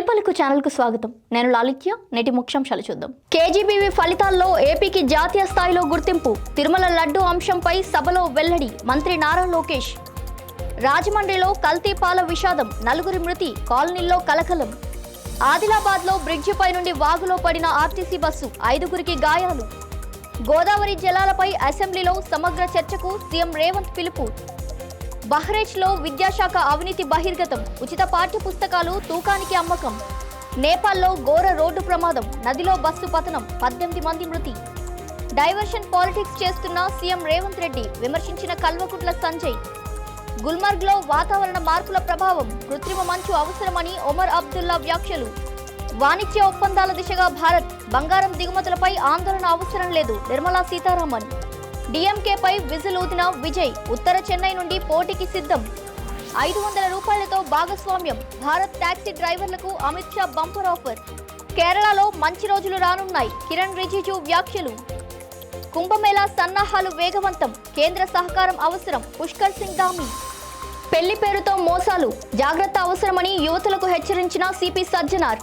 జనపలుకు channel కు స్వాగతం. నేను లాలిత్య. నేటి ముఖ్యాంశాలు చూద్దాం. కేజీబీవీ ఫలితాల్లో ఏపీకి జాతీయ స్థాయిలో గుర్తింపు. తిరుమల లడ్డు అంశంపై సభలో వెల్లడి. మంత్రి నారా లోకేష్. రాజమండ్రిలో కల్తీ పాల విషాదం. 4 మృతి. కాలనీల్లో కలకలం. ఆదిలాబాద్లో బ్రిడ్జిపై నుండి వాగులో పడిన ఆర్టీసీ బస్సు. 5గురికి గాయాలు. గోదావరి జలాలపై అసెంబ్లీలో సమగ్ర చర్చకు సీఎం రేవంత్ పిలుపు. బహ్రెచ్లో విద్యాశాఖ అవినీతి బహిర్గతం. ఉచిత పాఠ్య పుస్తకాలు తూకానికి అమ్మకం. నేపాల్లో ఘోర రోడ్డు ప్రమాదం. నదిలో బస్సు పతనం. 18 మంది మృతి. డైవర్షన్ పాలిటిక్స్ చేస్తున్న సీఎం రేవంత్ రెడ్డి విమర్శించిన కల్వకుంట్ల సంజయ్. గుల్మర్గ్లో వాతావరణ మార్పుల ప్రభావం. కృత్రిమ మంచు అవసరమని ఒమర్ అబ్దుల్లా వ్యాఖ్యలు. వాణిజ్య ఒప్పందాల దిశగా భారత్. బంగారం దిగుమతులపై ఆందోళన అవసరం లేదు. నిర్మలా సీతారామన్. డీఎంకేపై విజిల్ ఊదిన విజయ్. ఉత్తర చెన్నై నుండి పోటీకి సిద్ధం. 500 రూపాయలతో భాగస్వామ్యం. భారత్ టాక్సీ డ్రైవర్లకు అమిత్ షా బంపర్ ఆఫర్. కేరళలో మంచి రోజులు రానున్నాయి. కిరణ్ రిజిజు వ్యాఖ్యలు. కుంభమేళా సన్నాహాలు వేగవంతం. కేంద్ర సహకారం అవసరం. పుష్కర్ సింగ్ ధామి. పెళ్లి పేరుతో మోసాలు. జాగ్రత్త అవసరమని యువతులకు హెచ్చరించిన సిపి సజ్జనార్.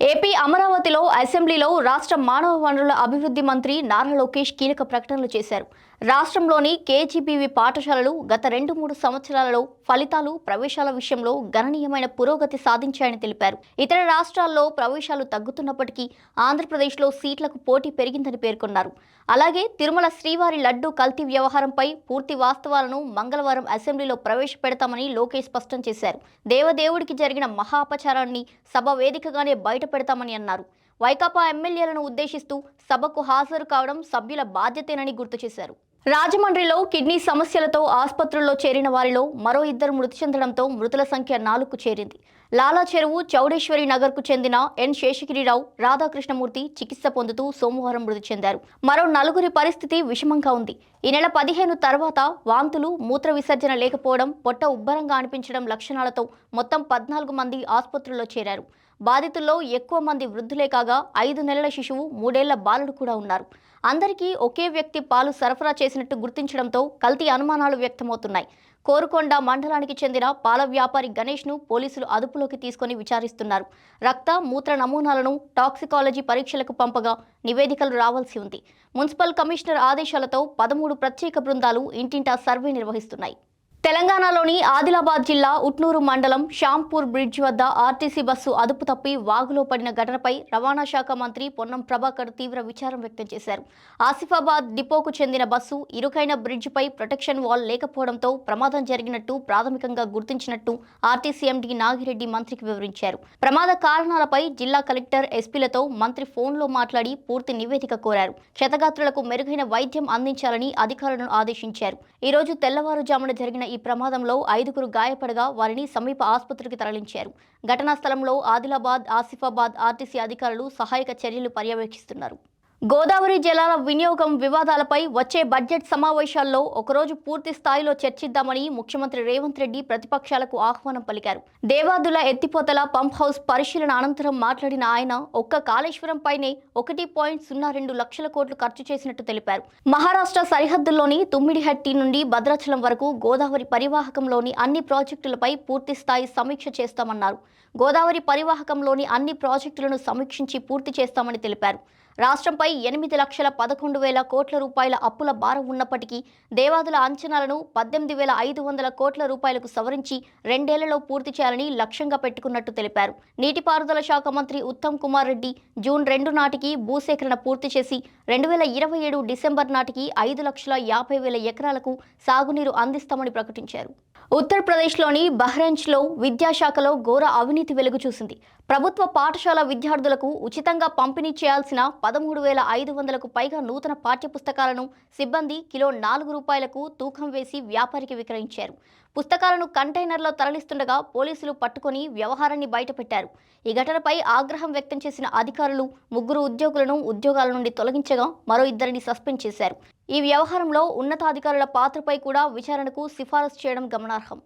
ఏపీ అమరావతిలో అసెంబ్లీలో రాష్ట్ర మానవ వనరుల అభివృద్ధి మంత్రి నారా లోకేష్ కీలక ప్రకటనలు చేశారు. రాష్ట్రంలోని కేజీబీవీ పాఠశాలలు గత 2-3 సంవత్సరాలలో ఫలితాలు, ప్రవేశాల విషయంలో గణనీయమైన పురోగతి సాధించాయని తెలిపారు. ఇతర రాష్ట్రాల్లో ప్రవేశాలు తగ్గుతున్నప్పటికీ ఆంధ్రప్రదేశ్లో సీట్లకు పోటీ పెరిగిందని పేర్కొన్నారు. అలాగే తిరుమల శ్రీవారి లడ్డు కల్తీ వ్యవహారంపై పూర్తి వాస్తవాలను మంగళవారం అసెంబ్లీలో ప్రవేశపెడతామని లోకేష్ స్పష్టం చేశారు. దేవదేవుడికి జరిగిన మహా అపచారాన్ని సభ వేదికగానే బయటపెడతామని అన్నారు. వైకాపా ఎమ్మెల్యేలను ఉద్దేశిస్తూ సభకు హాజరు కావడం సభ్యుల బాధ్యతేనని గుర్తు చేశారు. రాజమండ్రిలో కిడ్నీ సమస్యలతో ఆసుపత్రుల్లో చేరిన వారిలో మరో 2 మృతి చెందడంతో మృతుల సంఖ్య 4కు చేరింది. లాలా చెరువు చౌడేశ్వరి నగర్కు చెందిన ఎన్ శేషగిరిరావు, రాధాకృష్ణమూర్తి చికిత్స పొందుతూ సోమవారం మృతి చెందారు. మరో 4 పరిస్థితి విషమంగా ఉంది. ఈ నెల 15 తర్వాత వాంతులు, మూత్ర విసర్జన లేకపోవడం, పొట్ట ఉబ్బరంగా అనిపించడం లక్షణాలతో మొత్తం 14 మంది ఆసుపత్రుల్లో చేరారు. బాధితుల్లో ఎక్కువ మంది వృద్ధులే కాగా 5 నెలల శిశువు, 3 ఏళ్ల బాలుడు కూడా ఉన్నారు. అందరికీ ఒకే వ్యక్తి పాలు సరఫరా చేసినట్టు గుర్తించడంతో కల్తీ అనుమానాలు వ్యక్తమవుతున్నాయి. కోరుకొండ మండలానికి చెందిన పాల వ్యాపారి గణేష్ను పోలీసులు అదుపులోకి తీసుకొని విచారిస్తున్నారు. రక్త, మూత్ర నమూనాలను టాక్సికాలజీ పరీక్షలకు పంపగా నివేదికలు రావాల్సి ఉంది. మున్సిపల్ కమిషనర్ ఆదేశాలతో 13 ప్రత్యేక బృందాలు ఇంటింటా సర్వే నిర్వహిస్తున్నాయి. తెలంగాణలోని ఆదిలాబాద్ జిల్లా ఉట్నూరు మండలం షాంపూర్ బ్రిడ్జ్ వద్ద ఆర్టీసీ బస్సు అదుపు తప్పి వాగులో పడిన ఘటనపై రవాణా శాఖ మంత్రి పొన్నం ప్రభాకర్ తీవ్ర విచారం వ్యక్తం చేశారు. ఆసిఫాబాద్ డిపోకు చెందిన బస్సు ఇరుకైన బ్రిడ్జిపై ప్రొటెక్షన్ వాల్ లేకపోవడంతో ప్రమాదం జరిగినట్టు ప్రాథమికంగా గుర్తించినట్టు ఆర్టీసీ ఎండీ నాగిరెడ్డి మంత్రికి వివరించారు. ప్రమాద కారణాలపై జిల్లా కలెక్టర్, ఎస్పీలతో మంత్రి ఫోన్లో మాట్లాడి పూర్తి నివేదిక కోరారు. క్షతగాత్రులకు మెరుగైన వైద్యం అందించాలని అధికారులను ఆదేశించారు. ఈ రోజు తెల్లవారుజామున జరిగిన ఈ ప్రమాదంలో 5గురు గాయపడగా వారిని సమీప ఆసుపత్రికి తరలించారు. ఘటనా స్థలంలో ఆదిలాబాద్, ఆసిఫాబాద్ ఆర్టీసీ అధికారులు సహాయక చర్యలు పర్యవేక్షిస్తున్నారు. గోదావరి జలాల వినియోగం వివాదాలపై వచ్చే బడ్జెట్ సమావేశాల్లో ఒకరోజు పూర్తి స్థాయిలో చర్చిద్దామని ముఖ్యమంత్రి రేవంత్ రెడ్డి ప్రతిపక్షాలకు ఆహ్వానం పలికారు. దేవాదుల ఎత్తిపోతల పంప్ హౌస్ పరిశీలన అనంతరం మాట్లాడిన ఆయన ఒక్క కాళేశ్వరంపైనే 1.02 లక్షల కోట్లు ఖర్చు చేసినట్టు తెలిపారు. మహారాష్ట్ర సరిహద్దుల్లోని తుమ్మిడిహట్టి నుండి భద్రాచలం వరకు గోదావరి పరివాహకంలోని అన్ని ప్రాజెక్టులపై పూర్తి స్థాయి సమీక్ష చేస్తామన్నారు. గోదావరి పరివాహకంలోని అన్ని ప్రాజెక్టులను సమీక్షించి పూర్తి చేస్తామని తెలిపారు. రాష్ట్రంపై 8,11,000 కోట్ల రూపాయల అప్పుల భారం ఉన్నప్పటికీ దేవాదుల అంచనాలను 18,500 కోట్ల రూపాయలకు సవరించి 2 ఏళ్లలో పూర్తి చేయాలని లక్ష్యంగా పెట్టుకున్నట్టు తెలిపారు. నీటిపారుదల శాఖ మంత్రి ఉత్తమ్ కుమార్ రెడ్డి జూన్ 2 నాటికి భూసేకరణ పూర్తి చేసి 2027 డిసెంబర్ నాటికి 5,50,000 ఎకరాలకు సాగునీరు అందిస్తామని ప్రకటించారు. ఉత్తరప్రదేశ్లోని బహ్రెచ్లో విద్యాశాఖలో ఘోర అవినీతి వెలుగు చూసింది. ప్రభుత్వ పాఠశాల విద్యార్థులకు ఉచితంగా పంపిణీ చేయాల్సిన 13,500కు పైగా నూతన పాఠ్యపుస్తకాలను సిబ్బంది కిలో 4 రూపాయలకు తూకం వేసి వ్యాపారికి విక్రయించారు. పుస్తకాలను కంటైనర్లో తరలిస్తుండగా పోలీసులు పట్టుకొని వ్యవహారాన్ని బయటపెట్టారు. ఈ ఘటనపై ఆగ్రహం వ్యక్తం చేసిన అధికారులు 3 ఉద్యోగులను ఉద్యోగాల నుండి తొలగించగా మరో 2ని సస్పెండ్ చేశారు. ఈ వ్యవహారంలో ఉన్నతాధికారుల పాత్రపై కూడా విచారణకు సిఫారసు చేయడం గమనార్హం.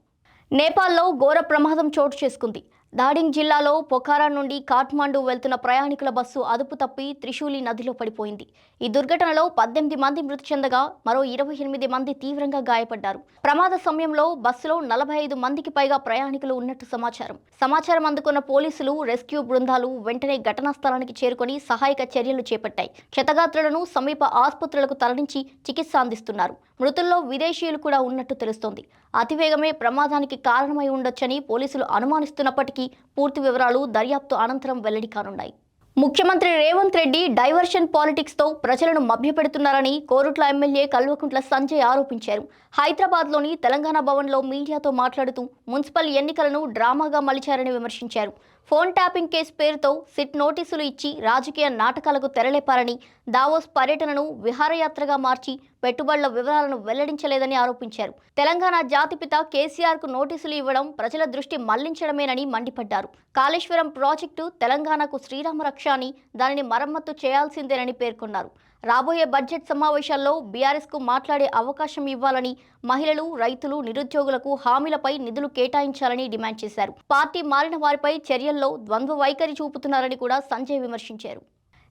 నేపాల్లో ఘోర ప్రమాదం చోటు చేసుకుంది. దాడింగ్ జిల్లాలో పొఖారా నుండి కాఠ్మండు వెళ్తున్న ప్రయాణికుల బస్సు అదుపు తప్పి త్రిశూలి నదిలో పడిపోయింది. ఈ దుర్ఘటనలో 18 మంది మృతి చెందగా మరో 28 మంది తీవ్రంగా గాయపడ్డారు. ప్రమాద సమయంలో బస్సులో 45 మందికి పైగా ప్రయాణికులు ఉన్నట్టు సమాచారం అందుకున్న పోలీసులు, రెస్క్యూ బృందాలు వెంటనే ఘటనా స్థలానికి చేరుకొని సహాయక చర్యలు చేపట్టాయి. క్షతగాత్రులను సమీప ఆసుపత్రులకు తరలించి చికిత్స అందిస్తున్నారు. మృతుల్లో విదేశీయులు కూడా ఉన్నట్టు తెలుస్తోంది. అతివేగమే ప్రమాదానికి కారణమై ఉండొచ్చని పోలీసులు అనుమానిస్తున్నప్పటికీ పూర్తి వివరాలు దర్యాప్తు అనంతరం వెల్లడి కానున్నాయి. ముఖ్యమంత్రి రేవంత్ రెడ్డి డైవర్షన్ పాలిటిక్స్తో ప్రజలను మభ్యపెడుతున్నారని కోరుట్ల ఎమ్మెల్యే కల్వకుంట్ల సంజయ్ ఆరోపించారు. హైదరాబాద్లోని తెలంగాణ భవన్లో మీడియాతో మాట్లాడుతూ మున్సిపల్ ఎన్నికలను డ్రామాగా మలిచారని విమర్శించారు. ఫోన్ ట్యాపింగ్ కేసు పేరుతో సిట్ నోటీసులు ఇచ్చి రాజకీయ నాటకాలకు తెరలేపారని, దావోస్ పర్యటనను విహారయాత్రగా మార్చి పెట్టుబడుల వివరాలను వెల్లడించలేదని ఆరోపించారు. తెలంగాణ జాతిపిత కేసీఆర్కు నోటీసులు ఇవ్వడం ప్రజల దృష్టి మళ్లించడమేనని మండిపడ్డారు. కాళేశ్వరం ప్రాజెక్టు తెలంగాణకు శ్రీరామ రక్ష అని, దానిని మరమ్మతు చేయాల్సిందేనని పేర్కొన్నారు. రాబోయే బడ్జెట్ సమావేశాల్లో బీఆర్ఎస్కు మాట్లాడే అవకాశం ఇవ్వాలని, మహిళలు, రైతులు, నిరుద్యోగులకు హామీలపై నిధులు కేటాయించాలని డిమాండ్ చేశారు. పార్టీ మారిన వారిపై చర్యల్లో ద్వంద్వ వైఖరి చూపుతున్నారని కూడా సంజయ్ విమర్శించారు.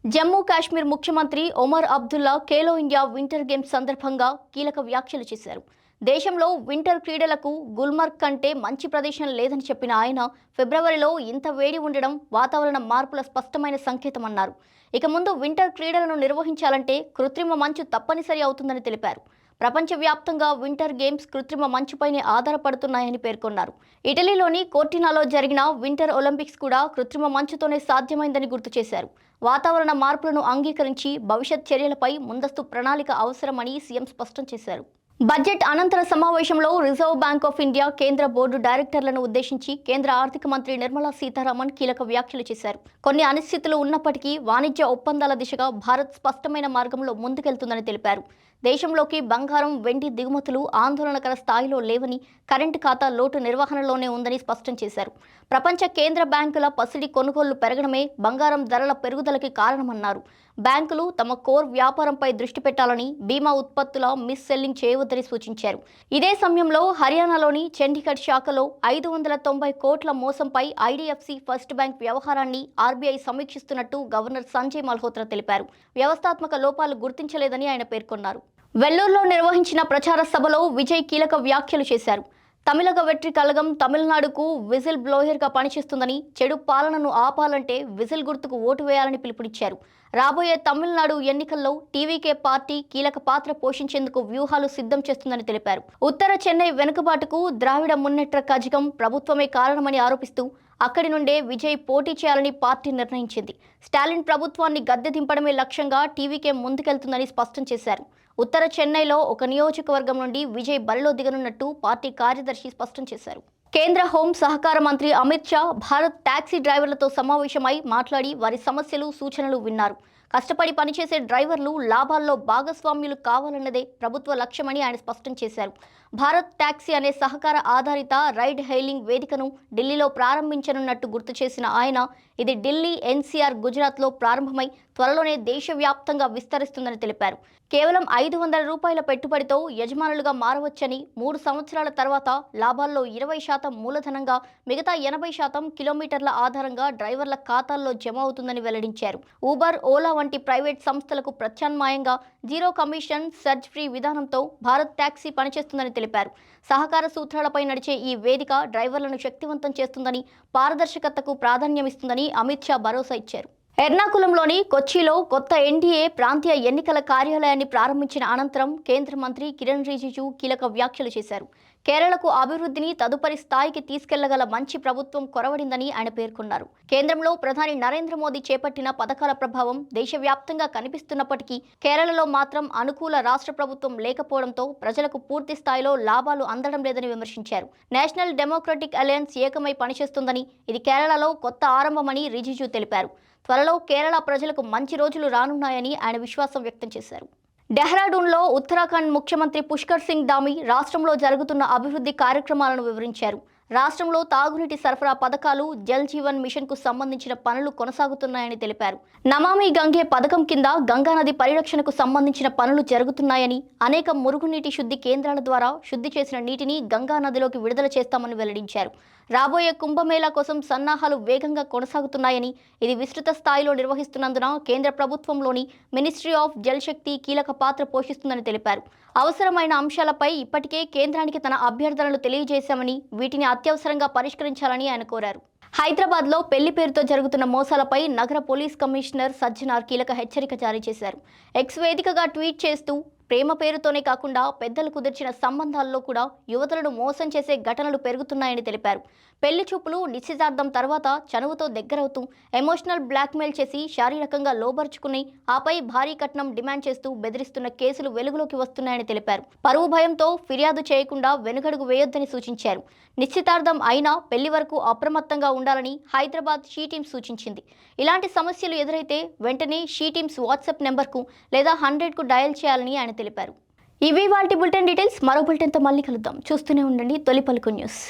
జమ్మూ కాశ్మీర్ ముఖ్యమంత్రి Omar Abdullah Khelo India winter games సందర్భంగా కీలక వ్యాఖ్యలు చేశారు. దేశంలో వింటర్ క్రీడలకు గుల్మర్గ్ కంటే మంచి ప్రదేశం లేదని చెప్పిన ఆయన, ఫిబ్రవరిలో ఇంత వేడి ఉండడం వాతావరణ మార్పుల స్పష్టమైన సంకేతమన్నారు. ఇక ముందు వింటర్ క్రీడలను నిర్వహించాలంటే కృత్రిమ మంచు తప్పనిసరి అవుతుందని తెలిపారు. ప్రపంచవ్యాప్తంగా వింటర్ గేమ్స్ కృత్రిమ మంచుపైనే ఆధారపడుతున్నాయని పేర్కొన్నారు. ఇటలీలోని కోర్టినాలో జరిగిన వింటర్ ఒలింపిక్స్ కూడా కృత్రిమ మంచుతోనే సాధ్యమైందని గుర్తు చేశారు. వాతావరణ మార్పులను అంగీకరించి భవిష్యత్ చర్యలపై ముందస్తు ప్రణాళిక అవసరమని సీఎం స్పష్టం చేశారు. బడ్జెట్ అనంతర సమావేశంలో రిజర్వ్ బ్యాంక్ ఆఫ్ ఇండియా కేంద్ర బోర్డు డైరెక్టర్లను ఉద్దేశించి కేంద్ర ఆర్థిక మంత్రి నిర్మలా సీతారామన్ కీలక వ్యాఖ్యలు చేశారు. కొన్ని అనిశ్చితులు ఉన్నప్పటికీ వాణిజ్య ఒప్పందాల దిశగా భారత్ స్పష్టమైన మార్గంలో ముందుకెళ్తుందని తెలిపారు. దేశంలోకి బంగారం, వెండి దిగుమతులు ఆందోళనకర స్థాయిలో లేవని, కరెంటు ఖాతా లోటు నిర్వహణలోనే ఉందని స్పష్టం చేశారు. ప్రపంచ కేంద్ర బ్యాంకుల పసిడి కొనుగోళ్లు పెరగడమే బంగారం ధరల పెరుగుదలకి కారణమన్నారు. బ్యాంకులు తమ కోర్ వ్యాపారంపై దృష్టి పెట్టాలని, బీమా ఉత్పత్తుల మిస్ సెల్లింగ్ చేయవద్దని సూచించారు. ఇదే సమయంలో హర్యానాలోని చండీగఢ్ శాఖలో 590 కోట్ల మోసంపై ఐడీఎఫ్సీ ఫస్ట్ బ్యాంక్ వ్యవహారాన్ని ఆర్బీఐ సమీక్షిస్తున్నట్టు గవర్నర్ సంజయ్ మల్హోత్రా తెలిపారు. వ్యవస్థాత్మక లోపాలు గుర్తించలేదని ఆయన పేర్కొన్నారు. వెల్లూరులో నిర్వహించిన ప్రచార సభలో విజయ్ కీలక వ్యాఖ్యలు చేశారు. తమిళగ వెట్రి కళగం తమిళనాడుకు విజిల్ బ్లోయర్గా పనిచేస్తుందని, చెడు పాలనను ఆపాలంటే విజిల్ గుర్తుకు ఓటు వేయాలని పిలుపునిచ్చారు. రాబోయే తమిళనాడు ఎన్నికల్లో టీవీకే పార్టీ కీలక పాత్ర పోషించేందుకు వ్యూహాలు సిద్ధం చేస్తుందని తెలిపారు. ఉత్తర చెన్నై వెనుకబాటుకు ద్రావిడ మున్నేట్ర కజగం ప్రభుత్వమే కారణమని ఆరోపిస్తూ అక్కడి నుండే విజయ్ పోటీ చేయాలని పార్టీ నిర్ణయించింది. స్టాలిన్ ప్రభుత్వాన్ని గద్దె దింపడమే లక్ష్యంగా టీవీకే ముందుకెళ్తుందని స్పష్టం చేశారు. ఉత్తర చెన్నైలో ఒక నియోజకవర్గం నుండి విజయ్ బరిలో దిగనున్నట్టు పార్టీ కార్యదర్శి స్పష్టం చేశారు. కేంద్ర హోం సహకార మంత్రి అమిత్ షా భారత్ టాక్సీ డ్రైవర్లతో సమావేశమై మాట్లాడి వారి సమస్యలు, సూచనలు విన్నారు. కష్టపడి పనిచేసే డ్రైవర్లు లాభాల్లో భాగస్వామ్యులు కావాలన్నదే ప్రభుత్వ లక్ష్యమని ఆయన స్పష్టం చేశారు. భారత్ టాక్సీ అనే సహకార ఆధారిత రైడ్ హెయిలింగ్ వేదికను ఢిల్లీలో ప్రారంభించనున్నట్టు గుర్తు చేసిన ఆయన, ఇది ఢిల్లీ, ఎన్సీఆర్, గుజరాత్లో ప్రారంభమై త్వరలోనే దేశవ్యాప్తంగా విస్తరిస్తుందని తెలిపారు. కేవలం 500 రూపాయల పెట్టుబడితో యజమానులుగా మారవచ్చని, 3 సంవత్సరాల తర్వాత లాభాల్లో 20% మూలధనంగా, మిగతా 80% కిలోమీటర్ల ఆధారంగా డ్రైవర్ల ఖాతాల్లో జమ అవుతుందని వెల్లడించారు. ఊబర్, ఓలా వంటి ప్రైవేట్ సంస్థలకు ప్రత్యామ్నాయంగా జీరో కమిషన్, సర్జ్ ఫ్రీ విధానంతో భారత్ టాక్సీ పనిచేస్తుందని తెలిపారు. సహకార సూత్రాలపై నడిచే ఈ వేదిక డ్రైవర్లను శక్తివంతం చేస్తుందని, పారదర్శకతకు ప్రాధాన్యమిస్తుందని అమిత్ షా భరోసా ఇచ్చారు. ఎర్నాకులంలోని కొచ్చిలో కొత్త ఎన్డీఏ ప్రాంతీయ ఎన్నికల కార్యాలయాన్ని ప్రారంభించిన అనంతరం కేంద్ర మంత్రి కిరణ్ రిజిజు కీలక వ్యాఖ్యలు చేశారు. కేరళకు అభివృద్ధిని తదుపరి స్థాయికి తీసుకెళ్లగల మంచి ప్రభుత్వం కొరవడిందని ఆయన పేర్కొన్నారు. కేంద్రంలో ప్రధాని నరేంద్ర మోదీ చేపట్టిన పథకాల ప్రభావం దేశవ్యాప్తంగా కనిపిస్తున్నప్పటికీ కేరళలో మాత్రం అనుకూల రాష్ట్ర ప్రభుత్వం లేకపోవడంతో ప్రజలకు పూర్తి స్థాయిలో లాభాలు అందడం లేదని విమర్శించారు. నేషనల్ డెమోక్రటిక్ అలయన్స్ ఏకమై పనిచేస్తుందని, ఇది కేరళలో కొత్త ఆరంభమని రిజిజు తెలిపారు. త్వరలో కేరళ ప్రజలకు మంచి రోజులు రానున్నాయని ఆయన విశ్వాసం వ్యక్తం చేశారు. డెహ్రాడూన్లో ఉత్తరాఖండ్ ముఖ్యమంత్రి పుష్కర్ సింగ్ ధామీ రాష్ట్రంలో జరుగుతున్న అభివృద్ధి కార్యక్రమాలను వివరించారు. రాష్ట్రంలో తాగునీటి సరఫరా పథకాలు జల్ జీవన్ మిషన్ కు సంబంధించిన పనులు కొనసాగుతున్నాయని తెలిపారు. నమామి గంగే పథకం కింద గంగానది పరిరక్షణకు సంబంధించిన పనులు జరుగుతున్నాయని, అనేక మురుగునీటి శుద్ధి కేంద్రాల ద్వారా శుద్ధి చేసిన నీటిని గంగా నదిలోకి విడుదల చేస్తామని వెల్లడించారు. రాబోయే కుంభమేళా కోసం సన్నాహాలు వేగంగా కొనసాగుతున్నాయని, ఇది విస్తృత స్థాయిలో నిర్వహిస్తున్నందున కేంద్ర ప్రభుత్వంలోని మినిస్ట్రీ ఆఫ్ జల్ శక్తి కీలక పాత్ర పోషిస్తుందని తెలిపారు. అవసరమైన అంశాలపై ఇప్పటికే కేంద్రానికి తన అభ్యర్థనలు తెలియజేశామని, వీటిని అత్యవసరంగా పరిష్కరించాలని ఆయన కోరారు. హైదరాబాద్లో పెళ్లి పేరుతో జరుగుతున్న మోసాలపై నగర పోలీస్ కమిషనర్ సజ్జనార్ కీలక హెచ్చరిక జారీ చేశారు. ఎక్స్ వేదికగా ట్వీట్ చేస్తూ, ప్రేమ పేరుతోనే కాకుండా పెద్దలు కుదిర్చిన సంబంధాల్లో కూడా యువతులను మోసం చేసే ఘటనలు పెరుగుతున్నాయని తెలిపారు. పెళ్లి చూపులు నిశ్చితార్థం తర్వాత చనువుతో దగ్గరవుతూ ఎమోషనల్ బ్లాక్మెయిల్ చేసి శారీరకంగా లోబర్చుకుని ఆపై భారీ కట్నం డిమాండ్ చేస్తూ బెదిరిస్తున్న కేసులు వెలుగులోకి వస్తున్నాయని తెలిపారు. పరువు భయంతో ఫిర్యాదు చేయకుండా వెనుకడుగు వేయొద్దని సూచించారు. నిశ్చితార్థం అయినా పెళ్లి వరకు అప్రమత్తంగా ఉండాలని హైదరాబాద్ షీ టీమ్స్ సూచించింది. ఇలాంటి సమస్యలు ఎదురైతే వెంటనే షీ టీమ్స్ వాట్సాప్ నెంబర్కు లేదా 100కు డయల్ చేయాలని ఆయన తెలిపారు. ఇవి వాటి బులెటిన్ డీటెయిల్స్. మరో బులెటిన్తో మళ్ళీ కలుద్దాం. చూస్తూనే ఉండండి తొలి పలుకు న్యూస్.